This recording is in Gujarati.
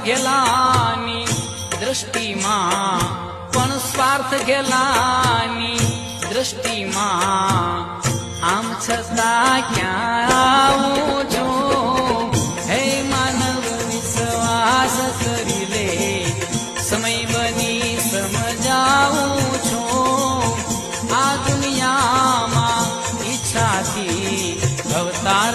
गेलानी दृष्टिमां पण स्वार्थ गेलानी दृष्टिमां आम छतां क्यां आવું છું હે માનવ વિશ્વાસ કરી લે સમય બની સમજાવું છું આ દુનિયામાં ઈચ્છાથી અવતાર